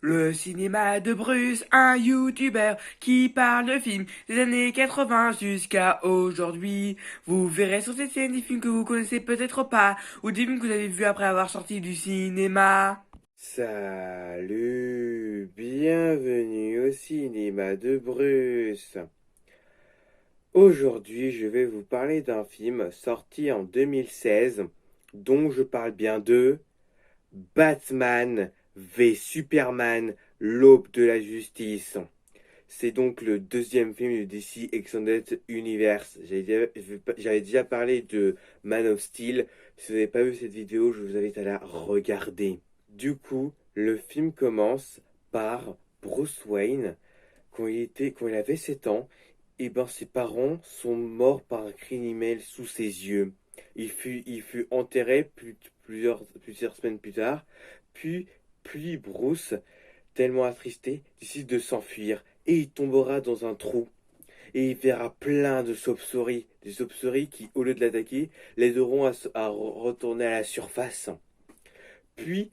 Le cinéma de Bruce, un youtubeur qui parle de films des années 80 jusqu'à aujourd'hui. Vous verrez sur cette scène des films que vous connaissez peut-être pas, ou des films que vous avez vus après avoir sorti du cinéma. Salut, bienvenue au cinéma de Bruce. Aujourd'hui, je vais vous parler d'un film sorti en 2016, dont je parle bien de Batman v Superman, l'aube de la justice. C'est donc le deuxième film du DC Extended Universe. J'avais déjà parlé de Man of Steel. Si vous n'avez pas vu cette vidéo, je vous invite à la regarder. Du coup, le film commence par Bruce Wayne. Quand il avait 7 ans, et ben ses parents sont morts par un criminel sous ses yeux. Il fut enterré plusieurs semaines plus tard. Puis, puis Bruce, tellement attristé, décide de s'enfuir et il tombera dans un trou. Et il verra plein de chauves-souris. Des chauves-souris qui, au lieu de l'attaquer, l'aideront à retourner à la surface. Puis,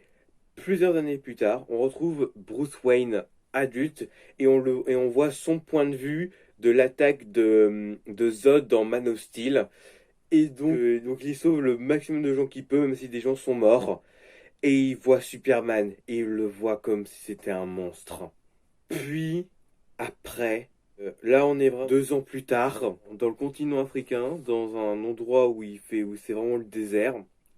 plusieurs années plus tard, on retrouve Bruce Wayne adulte et on voit son point de vue de l'attaque de Zod dans Man of Steel. Et donc il sauve le maximum de gens qu'il peut, même si des gens sont morts. Et il voit Superman et il le voit comme si c'était un monstre. Puis, après, là on est vraiment 2 ans plus tard, dans le continent africain, dans un endroit où c'est vraiment le désert.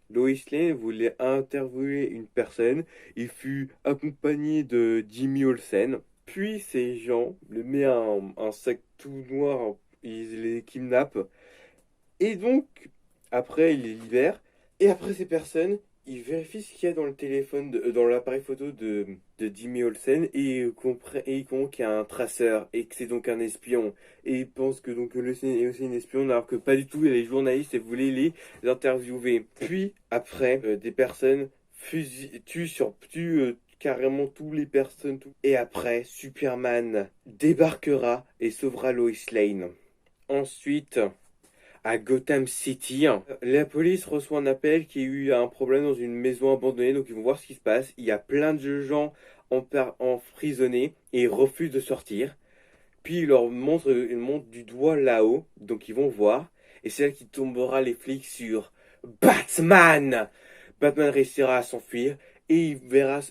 Lois Lane voulait interviewer une personne. Il fut accompagné de Jimmy Olsen. Puis ces gens le mettent un sac tout noir, ils les kidnappent. Et donc, après, il les libère. Et après ces personnes, il vérifie ce qu'il y a dans le téléphone, dans l'appareil photo de Jimmy Olsen, et il comprend qu'il y a un traceur, et que c'est donc un espion. Et il pense que donc Olsen est aussi une espionne, alors que pas du tout, il y a les journalistes et voulaient les interviewer. Puis, après, des personnes tuent carrément toutes les personnes. Et après, Superman débarquera et sauvera Lois Lane. Ensuite, à Gotham City, la police reçoit un appel qu'il y a eu un problème dans une maison abandonnée, donc ils vont voir ce qui se passe. Il y a plein de gens emprisonnés et ils refusent de sortir. Puis ils montrent du doigt là-haut, donc ils vont voir. Et c'est là qu'il tombera les flics sur Batman. Batman réussira à s'enfuir et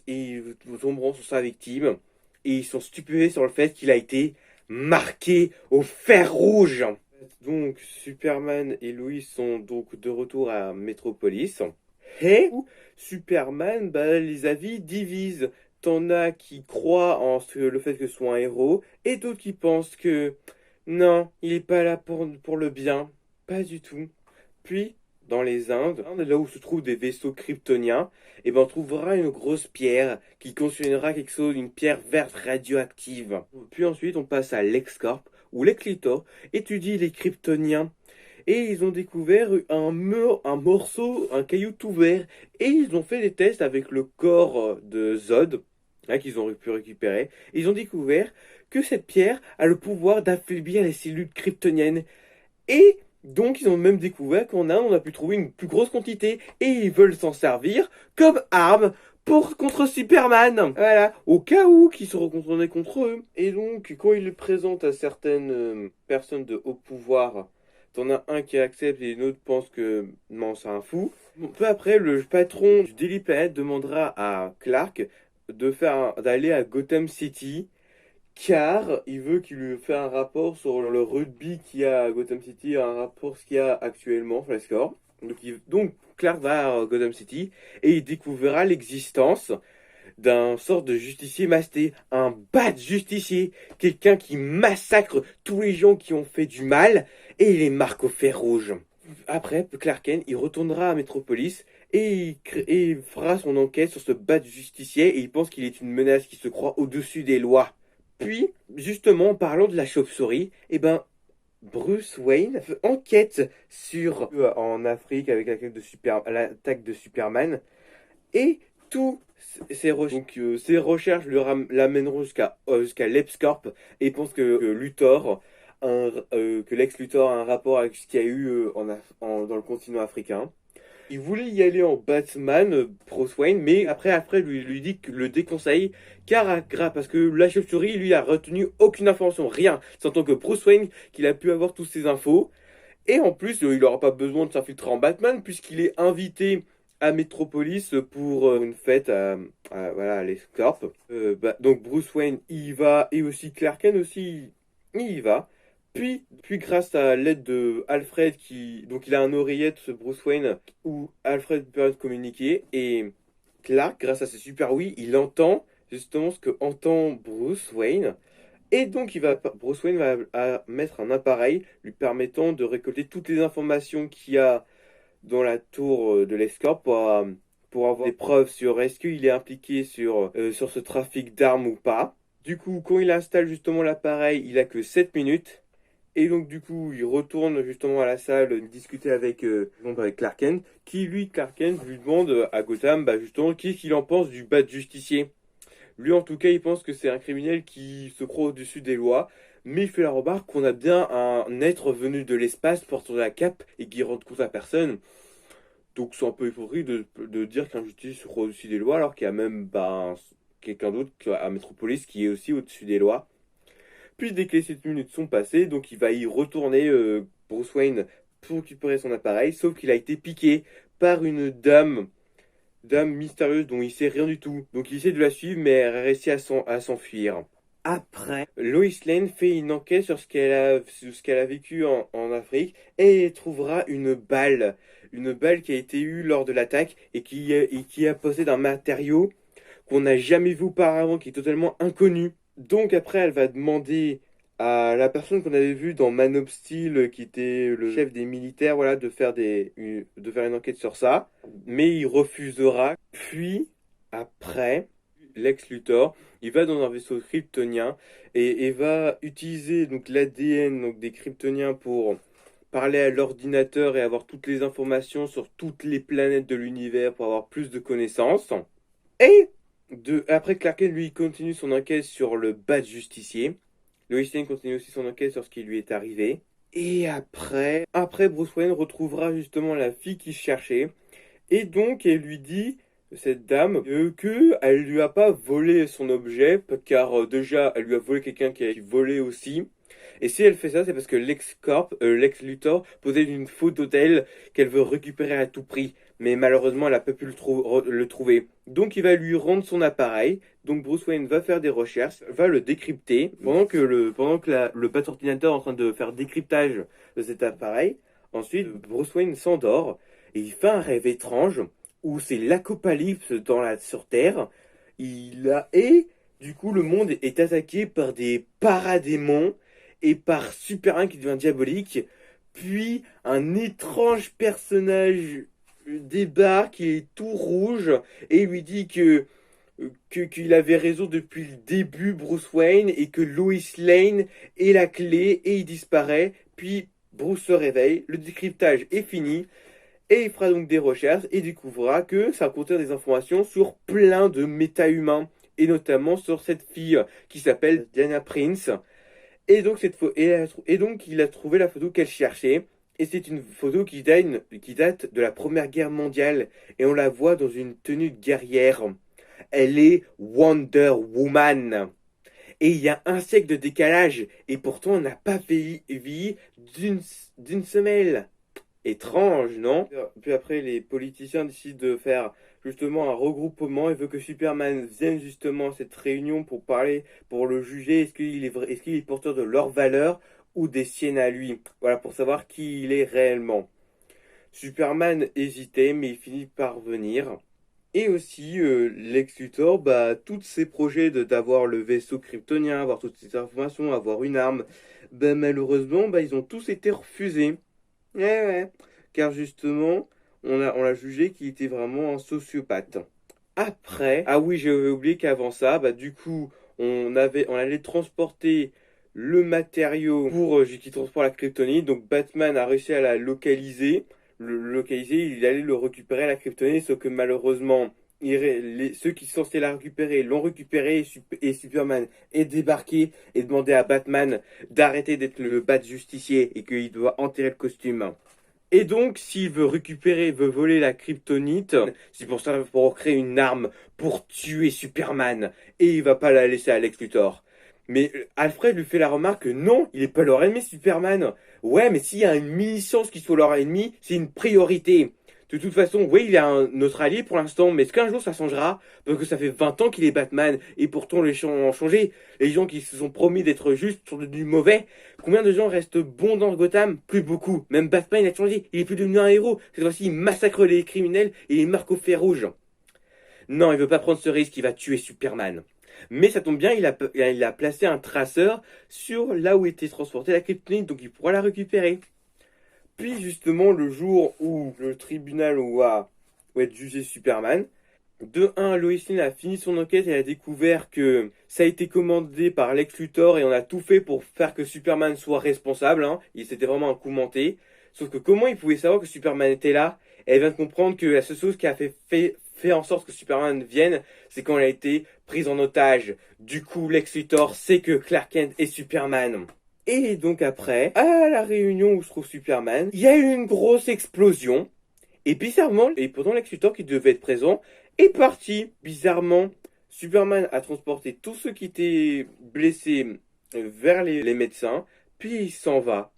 ils tomberont sur sa victime. Et ils sont stupéfaits sur le fait qu'il a été marqué au fer rouge. Donc Superman et Lois sont donc de retour à Metropolis. Et Superman, bah, les avis divisent. T'en as qui croient le fait que ce soit un héros, et d'autres qui pensent que non, il est pas là pour le bien. Pas du tout. Puis, dans les Indes, là où se trouvent des vaisseaux kryptoniens, et ben on trouvera une grosse pierre qui contiendra quelque chose, une pierre verte radioactive. Puis ensuite, on passe à LexCorp, où Lex Luthor étudie les kryptoniens. Et ils ont découvert un morceau, un caillou tout vert. Et ils ont fait des tests avec le corps de Zod, hein, qu'ils ont pu récupérer. Et ils ont découvert que cette pierre a le pouvoir d'affaiblir les cellules kryptoniennes. Et donc, ils ont même découvert qu'en Inde, on a pu trouver une plus grosse quantité. Et ils veulent s'en servir comme arme contre Superman. Voilà, au cas où qu'ils se retournaient contre eux. Et donc, quand ils le présentent à certaines personnes de haut pouvoir, t'en as un qui accepte et l'autre pense que non, c'est un fou. Bon, peu après, le patron du Daily Planet demandera à Clark d'aller à Gotham City car il veut qu'il lui fasse un rapport sur le rugby qu'il y a à Gotham City, un rapport ce qu'il y a actuellement sur les scores. Donc Clark va à Gotham City et il découvrira l'existence d'un sort de justicier masté, un bad justicier, quelqu'un qui massacre tous les gens qui ont fait du mal et il les marque au fer rouge. Après, Clark Kent, il retournera à Metropolis et il fera son enquête sur ce bad justicier et il pense qu'il est une menace qui se croit au-dessus des lois. Puis, justement, en parlant de la chauve-souris, eh ben, Bruce Wayne enquête en Afrique avec l'attaque de Superman et tous ses recherches l'amèneront jusqu'à LexCorp et il pense que Lex Luthor a un rapport avec ce qu'il y a eu dans le continent africain. Il voulait y aller en Batman, Bruce Wayne, mais après lui dit que le déconseille, parce que la chauve-souris, lui, a retenu aucune information, rien. C'est en tant que Bruce Wayne qu'il a pu avoir toutes ces infos. Et en plus, il n'aura pas besoin de s'infiltrer en Batman, puisqu'il est invité à Metropolis pour une fête voilà, à l'Escorp. Donc Bruce Wayne il y va, et aussi Clark Kent aussi, il y va. Puis grâce à l'aide de Alfred, donc il a un oreillette, ce Bruce Wayne, où Alfred peut communiquer, et Clark, grâce à ses super oui, il entend justement ce que entend Bruce Wayne. Et donc Bruce Wayne va mettre un appareil lui permettant de récolter toutes les informations qu'il y a dans la tour de l'Escorp pour avoir des preuves sur est-ce qu'il est impliqué sur ce trafic d'armes ou pas. Du coup, quand il installe justement l'appareil, il a que 7 minutes. Et donc du coup, il retourne justement à la salle discuter avec Clark Kent, Clark Kent, lui demande à Gotham, justement, qu'est-ce qu'il en pense du bad justicier. Lui, en tout cas, il pense que c'est un criminel qui se croit au-dessus des lois, mais il fait la remarque qu'on a bien un être venu de l'espace portant la cape et qui rend compte à personne. Donc c'est un peu hypocrite de dire qu'un justicier se croit au-dessus des lois, alors qu'il y a même quelqu'un d'autre à Metropolis qui est aussi au-dessus des lois. Puis dès que les 7 minutes sont passées, donc il va y retourner, Bruce Wayne, pour récupérer son appareil, sauf qu'il a été piqué par une dame mystérieuse dont il sait rien du tout. Donc il essaie de la suivre, mais elle réussit à s'enfuir. Après, Lois Lane fait une enquête sur ce qu'elle a vécu en Afrique, et elle trouvera une balle qui a été eue lors de l'attaque et qui a posé d'un matériau qu'on n'a jamais vu auparavant, qui est totalement inconnu. Donc après, elle va demander à la personne qu'on avait vue dans Man of Steel, qui était le chef des militaires, voilà, de faire une enquête sur ça. Mais il refusera. Puis, après, Lex Luthor, il va dans un vaisseau kryptonien et va utiliser donc l'ADN donc des kryptoniens pour parler à l'ordinateur et avoir toutes les informations sur toutes les planètes de l'univers pour avoir plus de connaissances. Et après, Clark Kent, lui, continue son enquête sur le bad justicier. Lois Lane continue aussi son enquête sur ce qui lui est arrivé. Et après Bruce Wayne retrouvera justement la fille qu'il cherchait. Et donc, elle lui dit, cette dame, que elle lui a pas volé son objet, car déjà, elle lui a volé quelqu'un qui volait aussi. Et si elle fait ça, c'est parce que Lex Luthor, posait une photo d'elle qu'elle veut récupérer à tout prix. Mais malheureusement, elle n'a pas pu le trouver. Donc, il va lui rendre son appareil. Donc, Bruce Wayne va faire des recherches, va le décrypter. Pendant que le bas ordinateur est en train de faire décryptage de cet appareil, ensuite, Bruce Wayne s'endort et il fait un rêve étrange où c'est l'apocalypse sur Terre. Et du coup, le monde est attaqué par des paradémons et par Superman qui devient diabolique. Puis un étrange personnage débarque, il est tout rouge et lui dit qu'il avait raison depuis le début, Bruce Wayne, et que Lois Lane est la clé, et il disparaît. Puis Bruce se réveille, le décryptage est fini, et il fera donc des recherches et découvrira que ça contient des informations sur plein de méta-humains, et notamment sur cette fille qui s'appelle Diana Prince. Et donc, il a trouvé la photo qu'elle cherchait. Et c'est une photo qui date de la Première Guerre mondiale. Et on la voit dans une tenue de guerrière. Elle est Wonder Woman. Et il y a un siècle de décalage. Et pourtant, on n'a pas vieilli d'une semelle. Étrange, non? Puis après, les politiciens décident de faire justement un regroupement. Ils veulent que Superman vienne justement à cette réunion pour parler, pour le juger. Est-ce qu'il est porteur de leurs valeurs ou des siennes à lui? Voilà, pour savoir qui il est réellement. Superman hésitait, mais il finit par venir. Et aussi, Lex Luthor, tous ses projets d'avoir le vaisseau kryptonien, avoir toutes ces informations, avoir une arme, malheureusement, ils ont tous été refusés. Ouais. Car justement, on l'a jugé qu'il était vraiment un sociopathe. Après, ah oui, j'avais oublié qu'avant ça, du coup, on allait transporter le matériau qui transporte la kryptonite. Donc Batman a réussi à la localiser. Il allait le récupérer la kryptonite, sauf que malheureusement, ceux qui sont censés la récupérer l'ont récupéré et Superman est débarqué et demandé à Batman d'arrêter d'être le bad justicier et qu'il doit enterrer le costume. Et donc, s'il veut veut voler la kryptonite, c'est pour ça pour créer une arme pour tuer Superman. Et il va pas la laisser à Lex Luthor. Mais Alfred lui fait la remarque que non, il est pas leur ennemi Superman. Ouais, mais s'il y a une licence qui soit leur ennemi, c'est une priorité. De toute façon, oui, il est notre allié pour l'instant, mais est-ce qu'un jour ça changera? Parce que ça fait 20 ans qu'il est Batman, et pourtant les gens ont changé. Les gens qui se sont promis d'être justes sont devenus mauvais. Combien de gens restent bons dans Gotham? Plus beaucoup. Même Batman, il a changé. Il est plus devenu un héros. Cette fois-ci, il massacre les criminels et les marque au fer rouge. Non, il veut pas prendre ce risque, il va tuer Superman. Mais ça tombe bien, il a placé un traceur sur là où était transportée la kryptonite, donc il pourra la récupérer. Puis justement, le jour où le tribunal va être jugé Superman, de un, Lois Lane a fini son enquête et a découvert que ça a été commandé par Lex Luthor et on a tout fait pour faire que Superman soit responsable. Hein. C'était vraiment un coup menté. Sauf que comment il pouvait savoir que Superman était là? Elle vient de comprendre que la seule chose qui a fait en sorte que Superman vienne, c'est quand elle a été prise en otage. Du coup, Lex Luthor sait que Clark Kent est Superman. Et donc après, à la réunion où se trouve Superman, il y a eu une grosse explosion. Et bizarrement, et pourtant Lex Luthor qui devait être présent, est parti. Bizarrement, Superman a transporté tous ceux qui étaient blessés vers les médecins, puis il s'en va.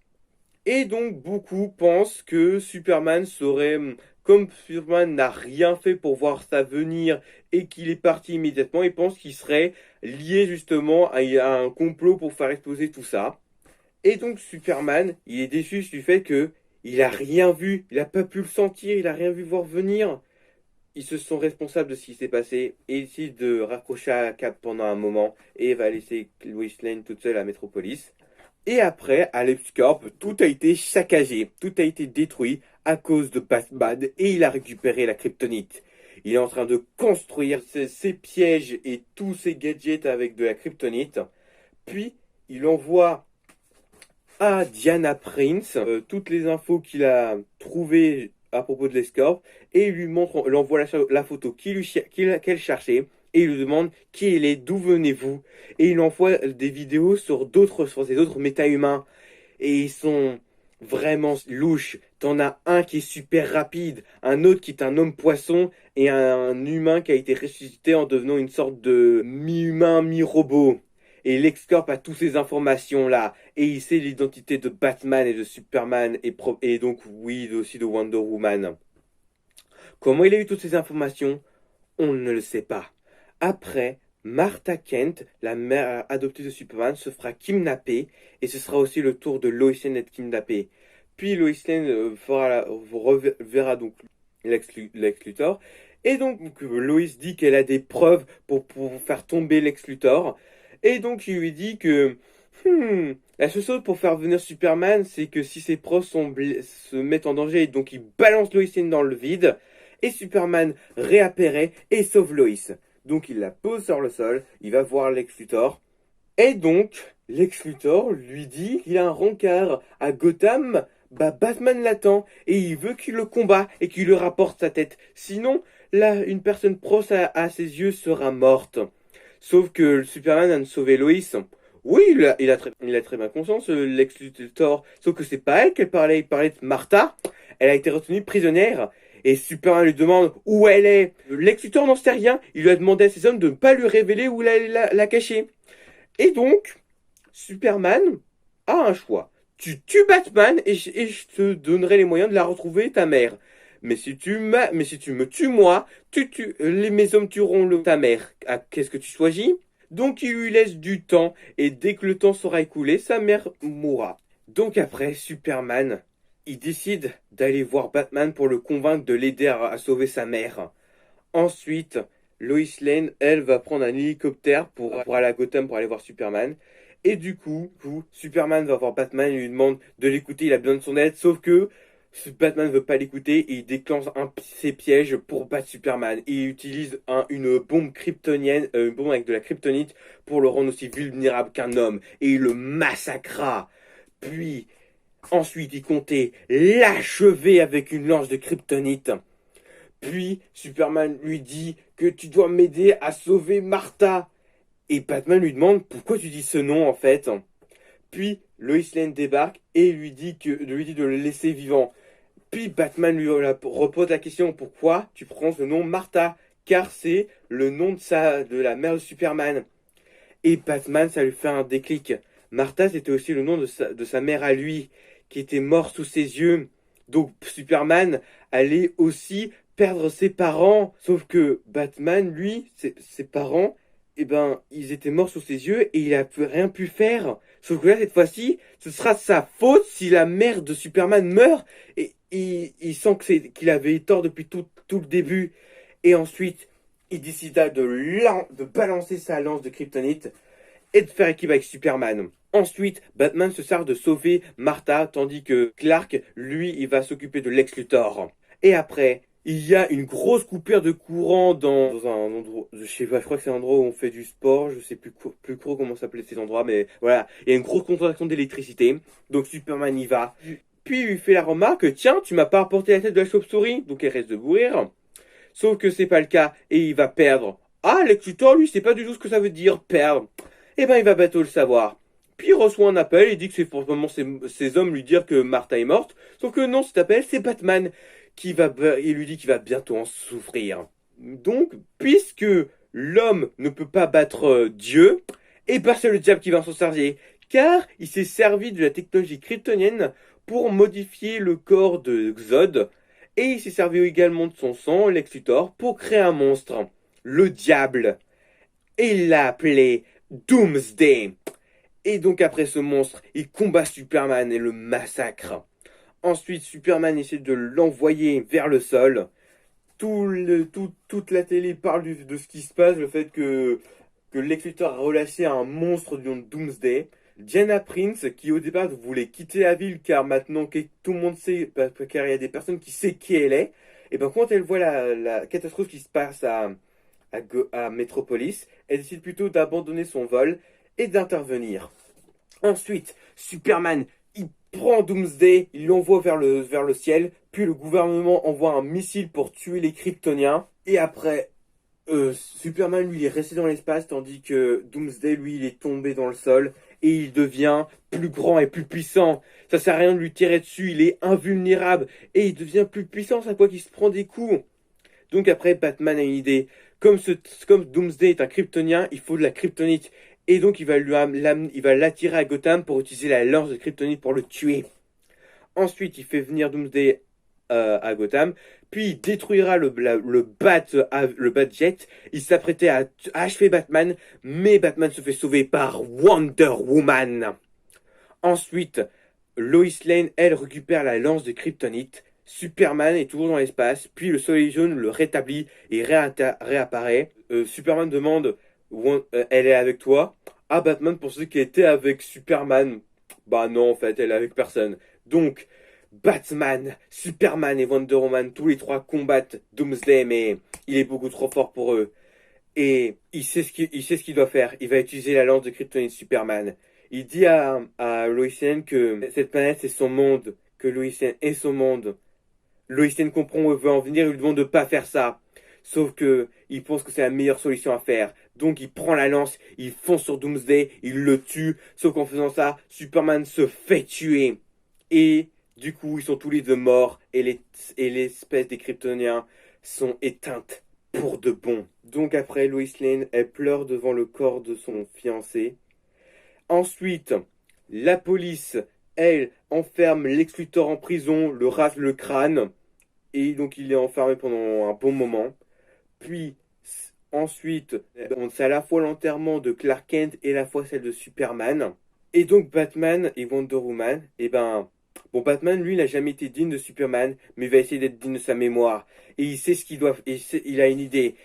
Et donc beaucoup pensent que Superman serait, comme Superman n'a rien fait pour voir ça venir et qu'il est parti immédiatement, ils pensent qu'il serait lié justement à un complot pour faire exploser tout ça. Et donc Superman, il est déçu du fait que il a rien vu, il a pas pu le sentir, il a rien vu voir venir. Ils se sont responsables de ce qui s'est passé et il décide de raccrocher à Cap pendant un moment et va laisser Lois Lane toute seule à Metropolis. Et après, à LexCorp, tout a été saccagé, tout a été détruit à cause de Batman et il a récupéré la kryptonite. Il est en train de construire ses pièges et tous ses gadgets avec de la kryptonite. Puis, il envoie à Diana Prince toutes les infos qu'il a trouvées à propos de l'escorte et il lui envoie la photo qu'elle cherchait et il lui demande qui elle est, d'où venez-vous, et il envoie des vidéos sur des autres méta-humains et ils sont vraiment louches. T'en as un qui est super rapide, un autre qui est un homme poisson et un humain qui a été ressuscité en devenant une sorte de mi-humain, mi-robot. Et LexCorp a toutes ces informations-là. Et il sait l'identité de Batman et de Superman. Et donc, oui, aussi de Wonder Woman. Comment il a eu toutes ces informations? On ne le sait pas. Après, Martha Kent, la mère adoptée de Superman, se fera kidnapper. Et ce sera aussi le tour de Lois Lane d'être kidnappée. Puis Lois Lane verra donc Lex Luthor. Et donc, Lois dit qu'elle a des preuves pour faire tomber Lex Luthor. Et donc il lui dit que la seule chose pour faire venir Superman, c'est que si ses proches se mettent en danger, donc il balance Lois Lane dans le vide, et Superman réapparaît et sauve Lois. Donc il la pose sur le sol, il va voir Lex Luthor, et donc Lex Luthor lui dit qu'il a un rencard à Gotham, Batman l'attend, et il veut qu'il le combat et qu'il lui rapporte sa tête. Sinon, là, une personne proche à ses yeux sera morte. Sauf que Superman a sauvé Lois. Oui, il a très bien conscience, Lex Luthor. Sauf que c'est pas elle qu'elle parlait. Il parlait de Martha. Elle a été retenue prisonnière. Et Superman lui demande où elle est. Lex Luthor n'en sait rien. Il lui a demandé à ses hommes de ne pas lui révéler où la cacher. Et donc, Superman a un choix. Tu tues Batman et je te donnerai les moyens de la retrouver, ta mère. Mais si tu me tues moi, mes hommes tueront ta mère. Ah, qu'est-ce que tu choisis? Donc il lui laisse du temps et dès que le temps sera écoulé, sa mère mourra. Donc après, Superman, il décide d'aller voir Batman pour le convaincre de l'aider à sauver sa mère. Ensuite, Lois Lane, elle, va prendre un hélicoptère pour aller à Gotham pour aller voir Superman. Et du coup, Superman va voir Batman et lui demande de l'écouter, il a besoin de son aide, sauf que Batman ne veut pas l'écouter et il déclenche ses pièges pour battre Superman. Et il utilise une bombe kryptonienne, une bombe avec de la kryptonite pour le rendre aussi vulnérable qu'un homme. Et il le massacra. Puis, ensuite, il comptait l'achever avec une lance de kryptonite. Puis, Superman lui dit que tu dois m'aider à sauver Martha. Et Batman lui demande pourquoi tu dis ce nom en fait. Puis, Lois Lane débarque et lui dit de le laisser vivant. Puis Batman lui repose la question, pourquoi tu prononces le nom Martha? Car c'est le nom de la mère de Superman. Et Batman, ça lui fait un déclic. Martha, c'était aussi le nom de sa mère à lui, qui était morte sous ses yeux. Donc Superman allait aussi perdre ses parents. Sauf que Batman, lui, ses parents, eh ben, ils étaient morts sous ses yeux et il a rien pu faire. Sauf que là, cette fois-ci, ce sera sa faute si la mère de Superman meurt. Et il sent qu'il avait tort depuis tout le début. Et ensuite, il décida de balancer sa lance de kryptonite et de faire équipe avec Superman. Ensuite, Batman se sert de sauver Martha, tandis que Clark, lui, il va s'occuper de Lex Luthor. Et après, il y a une grosse coupure de courant dans un endroit, je sais pas, je crois que c'est un endroit où on fait du sport, je sais plus trop comment s'appelait ces endroits, mais voilà, il y a une grosse contraction d'électricité, donc Superman y va. Puis il lui fait la remarque, tiens, tu m'as pas apporté la tête de la chauve-souris, donc elle reste debout rire. Sauf que c'est pas le cas, et il va perdre. Ah, Lex Luthor, lui, c'est pas du tout ce que ça veut dire, perdre. Eh ben, il va bientôt le savoir. Puis il reçoit un appel, il dit que c'est pour vraiment ses hommes lui dire que Martha est morte. Sauf que non, cet appel, c'est Batman il lui dit qu'il va bientôt en souffrir. Donc, puisque l'homme ne peut pas battre Dieu, eh ben c'est le diable qui va s'en servir. Car il s'est servi de la technologie kryptonienne pour modifier le corps de Zod. Et il s'est servi également de son sang, Lex Luthor, pour créer un monstre. Le diable. Et il l'a appelé Doomsday. Et donc après ce monstre, il combat Superman et le massacre. Ensuite, Superman essaie de l'envoyer vers le sol. Toute la télé parle de ce qui se passe, le fait que Lex Luthor a relâché un monstre du nom de Doomsday. Diana Prince, qui au départ voulait quitter la ville car maintenant que tout le monde sait, car il y a des personnes qui savent qui elle est, et ben quand elle voit la catastrophe qui se passe à Metropolis, elle décide plutôt d'abandonner son vol et d'intervenir. Ensuite, Superman, il prend Doomsday, il l'envoie vers le ciel, puis le gouvernement envoie un missile pour tuer les Kryptoniens, et après, Superman, lui, il est resté dans l'espace, tandis que Doomsday, lui, il est tombé dans le sol, et il devient plus grand et plus puissant. Ça sert à rien de lui tirer dessus, il est invulnérable, et il devient plus puissant chaque fois qu'il se prend des coups. Donc après, Batman a une idée. Comme Doomsday est un kryptonien, il faut de la kryptonite. Et donc il va l'attirer à Gotham pour utiliser la lance de kryptonite pour le tuer. Ensuite, il fait venir Doomsday à Gotham. Puis il détruira le Bat-Jet. Il s'apprêtait à achever Batman. Mais Batman se fait sauver par Wonder Woman. Ensuite, Lois Lane, elle, récupère la lance de kryptonite. Superman est toujours dans l'espace, puis le soleil jaune le rétablit et réapparaît. Superman demande elle est avec toi? Ah, Batman pensait qu'elle était avec Superman. Bah non, en fait, elle est avec personne. Donc, Batman, Superman et Wonder Woman, tous les trois combattent Doomsday, mais il est beaucoup trop fort pour eux. Et il sait ce qu'il doit faire. Il va utiliser la lance de kryptonite Superman. Il dit à Lois Lane que cette planète c'est son monde, que Lois Lane est son monde. Lois Lane comprend où elle veut en venir, il lui demande de pas faire ça. Sauf que il pense que c'est la meilleure solution à faire. Donc il prend la lance, il fonce sur Doomsday, il le tue. Sauf qu'en faisant ça, Superman se fait tuer. Et du coup, ils sont tous les deux morts et l'espèce des Kryptoniens sont éteintes pour de bon. Donc après, Lois Lane, elle pleure devant le corps de son fiancé. Ensuite, la police, elle, enferme Lex Luthor en prison, le rase le crâne. Et donc il est enfermé pendant un bon moment. Puis, ensuite, c'est à la fois l'enterrement de Clark Kent et à la fois celle de Superman. Et donc Batman et Wonder Woman, bon, Batman, lui, il n'a jamais été digne de Superman, mais il va essayer d'être digne de sa mémoire. Et il sait ce qu'il doit, il a une idée.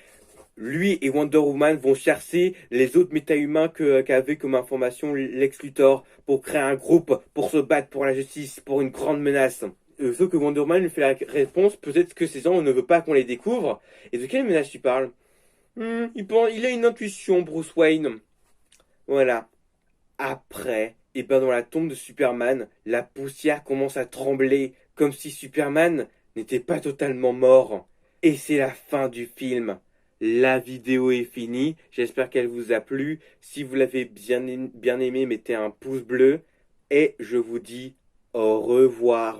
Lui et Wonder Woman vont chercher les autres méta-humains qu'avait comme information Lex Luthor pour créer un groupe, pour se battre pour la justice, pour une grande menace. Sauf que Wonder Woman lui fait la réponse, peut-être que ces gens on ne veut pas qu'on les découvre. Et de quelle menace tu parles? Il a une intuition, Bruce Wayne. Voilà. Après, et ben dans la tombe de Superman, la poussière commence à trembler, comme si Superman n'était pas totalement mort. Et c'est la fin du film. La vidéo est finie, j'espère qu'elle vous a plu. Si vous l'avez bien aimé, mettez un pouce bleu. Et je vous dis au revoir.